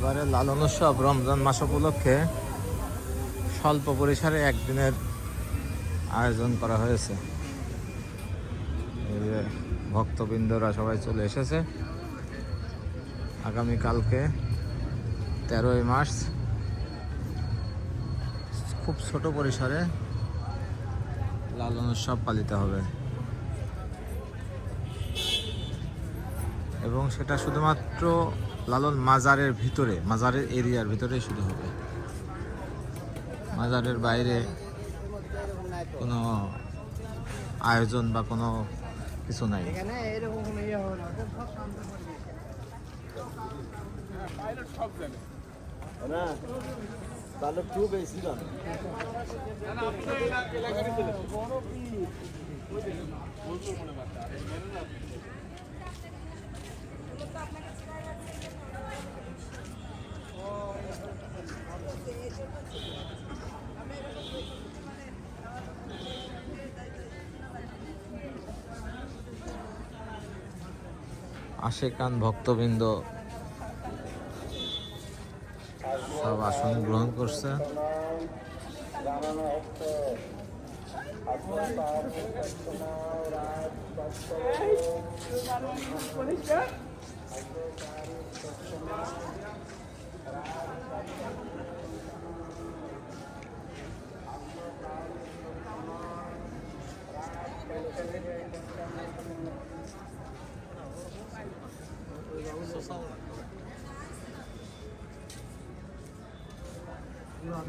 এবারে লালন উৎসব রমজান মাস উপলক্ষে স্বল্প পরিসরে একদিনের আয়োজন করা হয়েছে। এই যে ভক্তবৃন্দরা সবাই চলে এসেছে। আগামীকালকে 13ই মার্চ খুব ছোট পরিসরে লালন উৎসব পালিত হবে এবং সেটা শুধুমাত্র লালন মাজারের ভিতরে, মাজারের এরিয়ার ভিতরেই শুরু হবে। মাজারের বাইরে কোনো আয়োজন বা কোনো কিছু নাই। আশেকান ভক্তবৃন্দ সব আসন গ্রহণ করছে।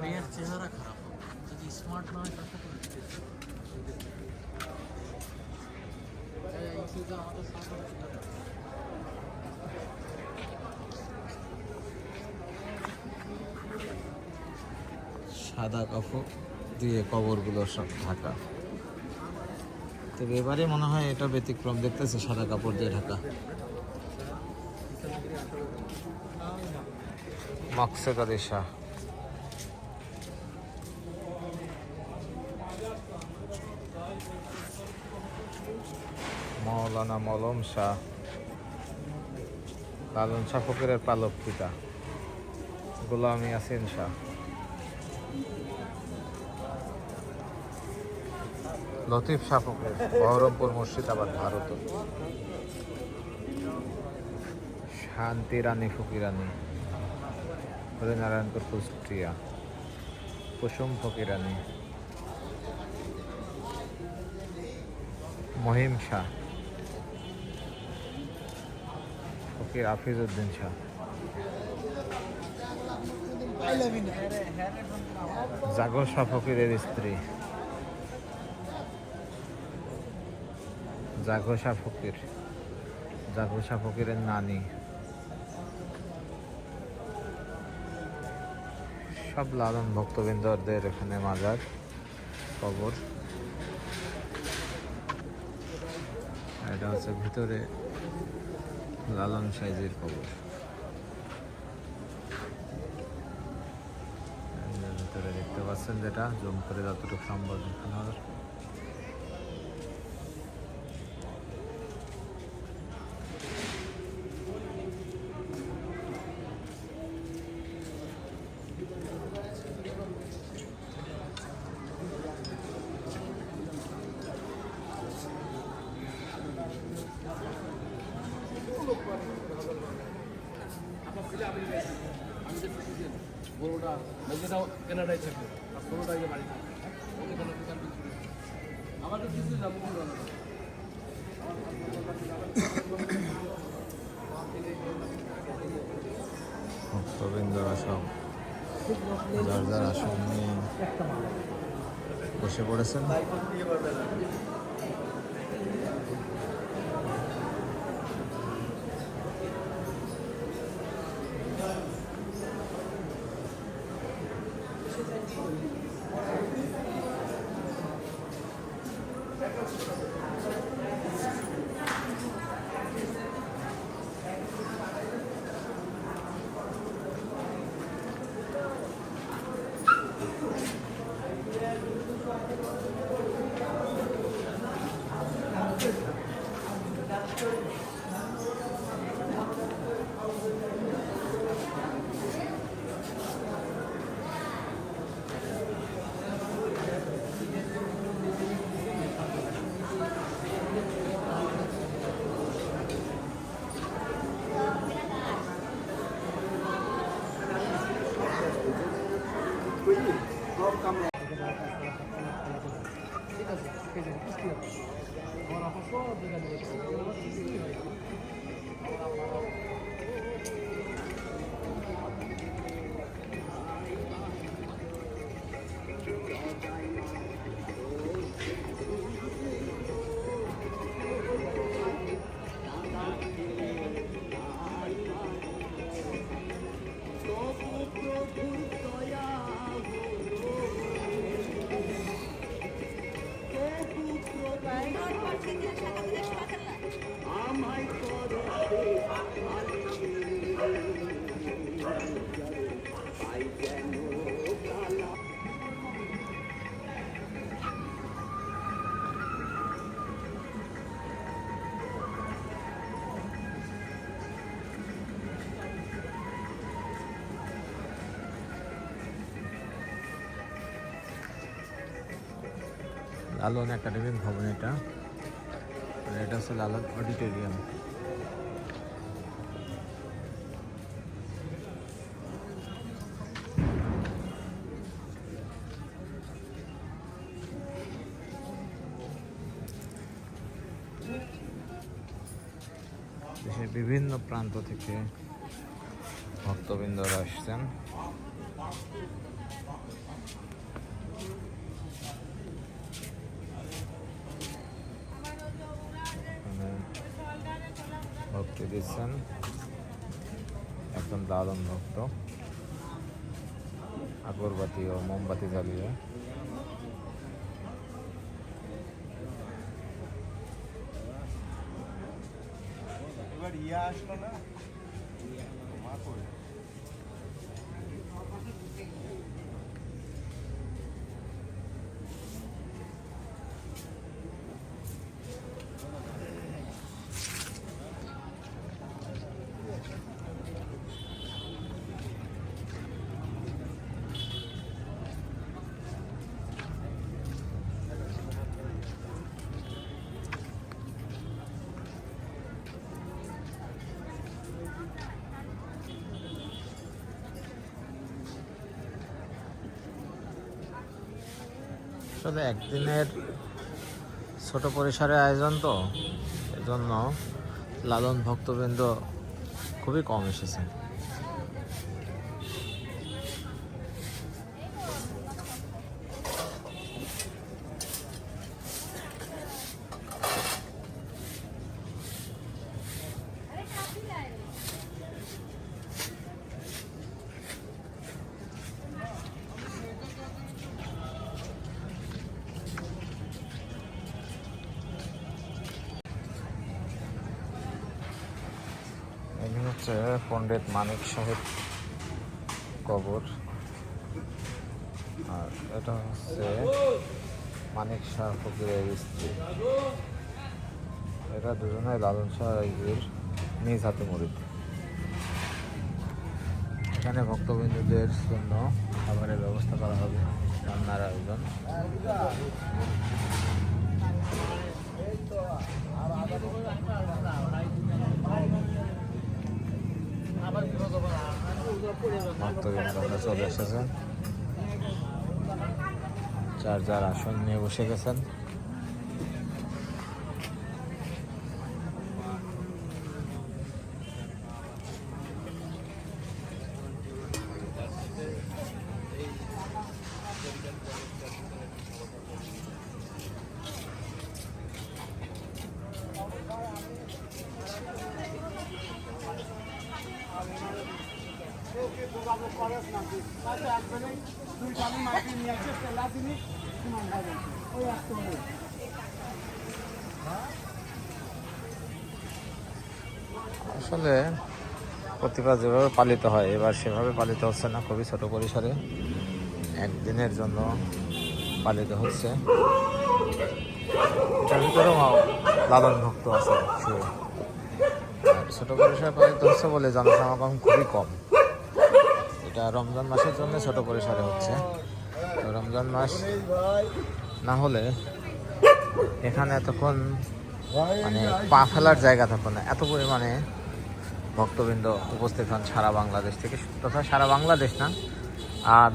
মেয়ের চেহারা খারাপ হবে যদি স্মার্ট না হয় তাকে তো সাদা কাপড় দিয়ে কবরগুলো সব ঢাকা। তবে এবারে মনে হয় এটা ব্যতিক্রম দেখতেছে, সাদা কাপড় দিয়ে ঢাকা। মকসেদ আলী শাহ, মৌলানা মলম শাহ, লালন শাহ ফকিরের পালক পিতা গোলাম ইয়াসিন শাহ, লতিফ শাহ ফকির, বহরমপুর মুর্শিদাবাদ ভারত, শান্তি রানী ফকিরানী, হরিনারায়ণপুর কুষ্টিয়া, কুসুম ফকিরানী, মহিম শাহ ফকির, হাফিজ উদ্দিন শাহ, জাগর শাহ ফকিরের স্ত্রী, জাগর শাহ ফকির, জাগর শাহ ফকিরের নানি, সব লালন ভক্তবৃন্দদের এখানে মাজার কবর। এটা হচ্ছে ভিতরে লালন সাইজের কবর। ভিতরে দেখতে পাচ্ছেন, যেটা জুম করে যতটুকু সম্ভব দেখানো হবে। বড়টা মেজেটাও কেনাডায় থাকে আর ষোলোটা বাড়ি থাকে। আমাদের কিছু যাবো ভক্তবৃন্দরা সব যার যার আসন নিয়ে বসে পড়েছেন। লালন একাডেমিক ভবন এটা, আর এটা হচ্ছে লালন অডিটোরিয়াম। দেশের বিভিন্ন প্রান্ত থেকে ভক্তবৃন্দরা আসছেন। ভক্তি দিচ্ছেন একজন লালন ভক্ত, আগরবাতি ও মোমবাতি জ্বালিয়ে। এবার আসলো না আসলে একদিনের ছোট পরিসরের আয়োজন তো, এজন্য লালন ভক্তবৃন্দ খুবই কম এসেছে। এখানে হচ্ছে পণ্ডিত মানিক সাহেব কবর, আর এটা হচ্ছে মানিক শাহ ফকিরের স্ত্রী। এরা দুজনে লালন শাহের নিজ হাতে মুরিদ। এখানে ভক্তবৃন্দদের জন্য খাবারের ব্যবস্থা করা হবে, রান্নার আয়োজন। ভক্তবৃন্দরা চলে এসেছেন, যার যার আসন নিয়ে বসে গেছেন। আসলে প্রতিবার যেভাবে পালিত হয় এবার সেভাবে পালিত হচ্ছে না, খুবই ছোট পরিসরে একদিনের জন্য পালিত হচ্ছে। এটার ভিতরেও লালন ভক্ত আছে কিছু, ছোট পরিসরে পালিত হচ্ছে বলে জনসমাগম খুবই কম। এটা রমজান মাসের জন্য ছোট পরিসরে হচ্ছে। তো রমজান মাস না হলে এখানে তখন মানে পা ফেলার জায়গা থাকতো না, এত পরিমাণে ভক্তবৃন্দ উপস্থিত হন সারা বাংলাদেশ থেকে, তথা সারা বাংলাদেশ না,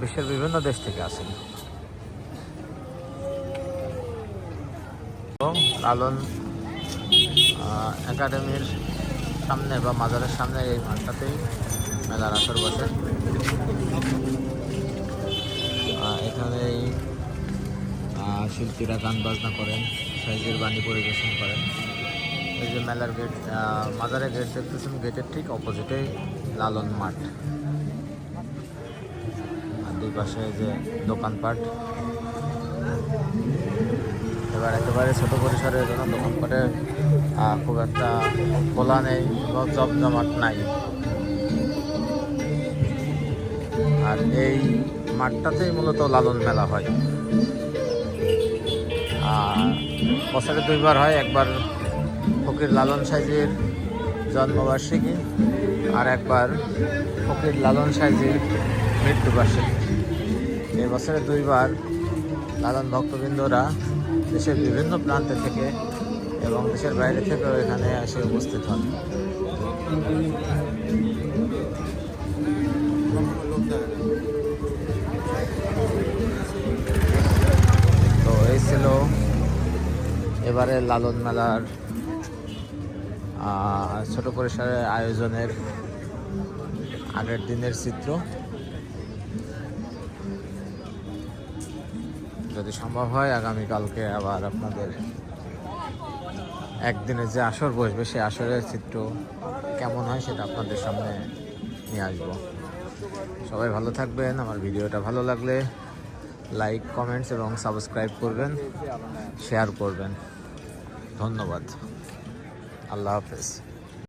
বিশ্বের বিভিন্ন দেশ থেকে আসেন। লালন একাডেমির সামনে বা মাজারের সামনে এই মাঠটাতেই মেলার আসর বসে। এখানেই শিল্পীরা গান বাজনা করেন, সাইজের বাণী পরিবেশন করেন। এই যে মেলার গেট, মাজারের গেট দেখতেছেন, গেটের ঠিক অপোজিটেই লালন মাঠ। আর দুই পাশে যে দোকানপাট। এবার একেবারে ছোটো পরিসরের জন্য দোকানপাটে খুব একটা খোলা নেই, জমজমাট নাই। আর এই মাঠটাতেই মূলত লালন মেলা হয়। বছরে দুইবার হয়, একবার ফকির লালন সাইজির জন্মবার্ষিকী আর একবার ফকির লালন সাইজির মৃত্যুবার্ষিকী। এই বছরে দুইবার লালন ভক্তবৃন্দরা দেশের বিভিন্ন প্রান্ত থেকে এবং দেশের বাইরে থেকেও এখানে এসে উপস্থিত হন। তো এই ছিল এবারে লালন মেলার ছোট পরিসরের আয়োজনের আগের দিনের চিত্র। যদি সম্ভব হয় আগামীকালকে আবার আপনাদের একদিনের যে আসর বসবে সেই আসরের চিত্র কেমন হয় সেটা আপনাদের সামনে নিয়ে আসবো। সবাই ভালো থাকবেন। আমার ভিডিওটা ভালো লাগলে লাইক, কমেন্টস এবং সাবস্ক্রাইব করবেন, শেয়ার করবেন। ধন্যবাদ। আল্লাহ হাফেজ।